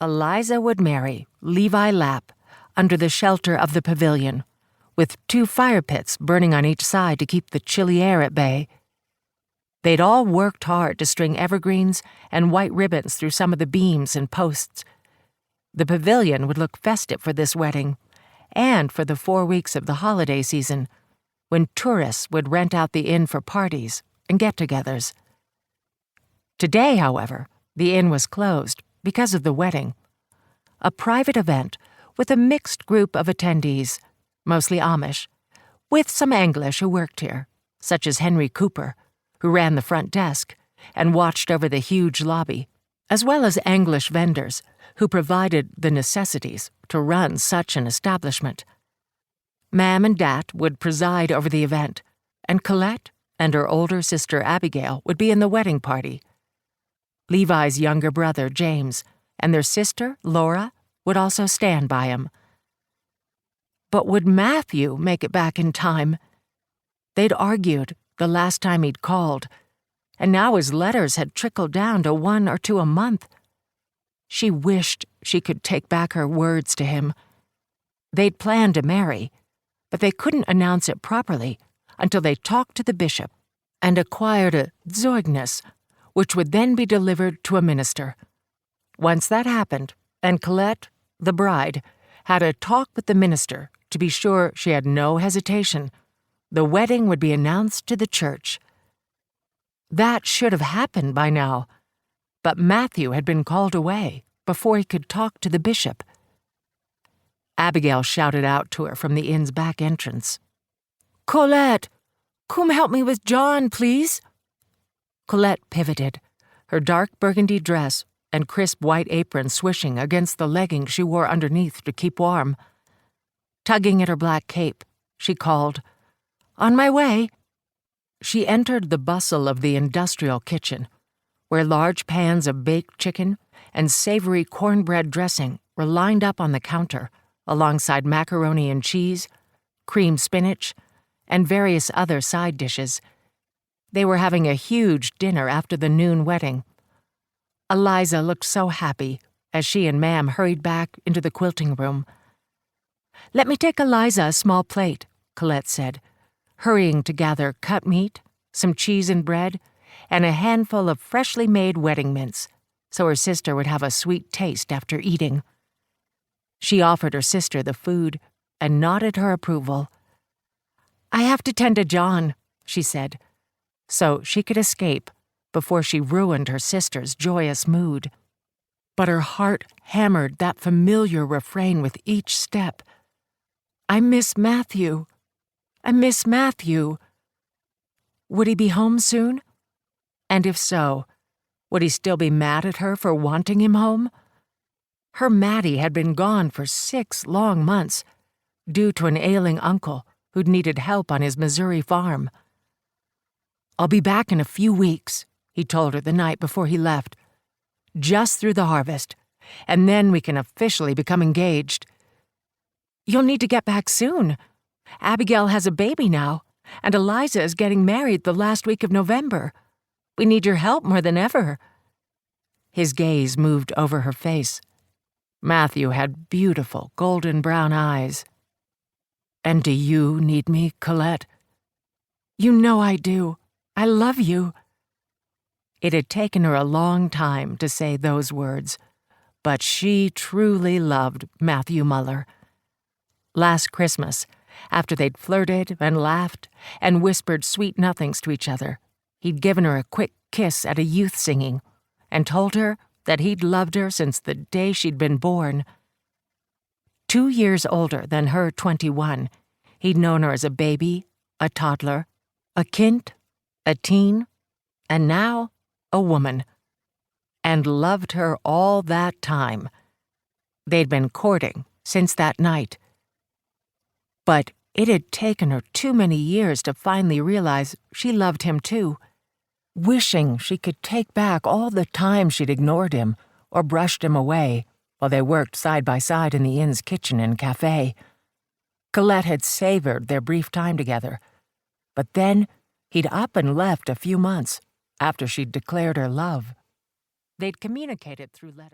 Eliza would marry Levi Lapp under the shelter of the pavilion, with 2 fire pits burning on each side to keep the chilly air at bay. They'd all worked hard to string evergreens and white ribbons through some of the beams and posts. The pavilion would look festive for this wedding, and for the 4 weeks of the holiday season, when tourists would rent out the inn for parties and get-togethers. Today, however, the inn was closed because of the wedding. A private event with a mixed group of attendees, mostly Amish, with some English who worked here, such as Henry Cooper, who ran the front desk and watched over the huge lobby, as well as English vendors who provided the necessities to run such an establishment. Mam and Dat would preside over the event, and Collette and her older sister Abigail would be in the wedding party. Levi's younger brother, James, and their sister, Laura, would also stand by him. But would Matthew make it back in time? They'd argued the last time he'd called, and now his letters had trickled down to 1 or 2 a month. She wished she could take back her words to him. They'd planned to marry, but they couldn't announce it properly until they talked to the bishop and acquired a Zeugnis, which would then be delivered to a minister. Once that happened, and Collette, the bride, had a talk with the minister to be sure she had no hesitation, the wedding would be announced to the church. That should have happened by now, but Matthew had been called away before he could talk to the bishop. Abigail shouted out to her from the inn's back entrance, "Collette, come help me with John, please." Collette pivoted, her dark burgundy dress and crisp white apron swishing against the leggings she wore underneath to keep warm. Tugging at her black cape, she called, "On my way." She entered the bustle of the industrial kitchen, where large pans of baked chicken and savory cornbread dressing were lined up on the counter, alongside macaroni and cheese, cream spinach, and various other side dishes. They were having a huge dinner after the noon wedding. Eliza looked so happy as she and Mam hurried back into the quilting room. "Let me take Eliza a small plate," Collette said, hurrying to gather cut meat, some cheese and bread, and a handful of freshly made wedding mince, so her sister would have a sweet taste after eating. She offered her sister the food and nodded her approval. "I have to tend to John," she said, so she could escape before she ruined her sister's joyous mood. But her heart hammered that familiar refrain with each step. "I miss Matthew. I miss Matthew." Would he be home soon? And if so, would he still be mad at her for wanting him home? Her Mattie had been gone for 6 long months, due to an ailing uncle who'd needed help on his Missouri farm. "I'll be back in a few weeks," he told her the night before he left. "Just through the harvest, and then we can officially become engaged." "You'll need to get back soon. Abigail has a baby now, and Eliza is getting married the last week of November. We need your help more than ever." His gaze moved over her face. Matthew had beautiful golden brown eyes. "And do you need me, Collette?" "You know I do. I love you." It had taken her a long time to say those words, but she truly loved Matthew Mueller. Last Christmas, after they'd flirted and laughed and whispered sweet nothings to each other, he'd given her a quick kiss at a youth singing and told her that he'd loved her since the day she'd been born. 2 years older than her 21, he'd known her as a baby, a toddler, a kint, a teen, and now a woman, and loved her all that time. They'd been courting since that night. But it had taken her too many years to finally realize she loved him too, wishing she could take back all the time she'd ignored him or brushed him away while they worked side by side in the inn's kitchen and cafe. Collette had savored their brief time together, but then he'd up and left a few months after she'd declared her love. They'd communicated through letters.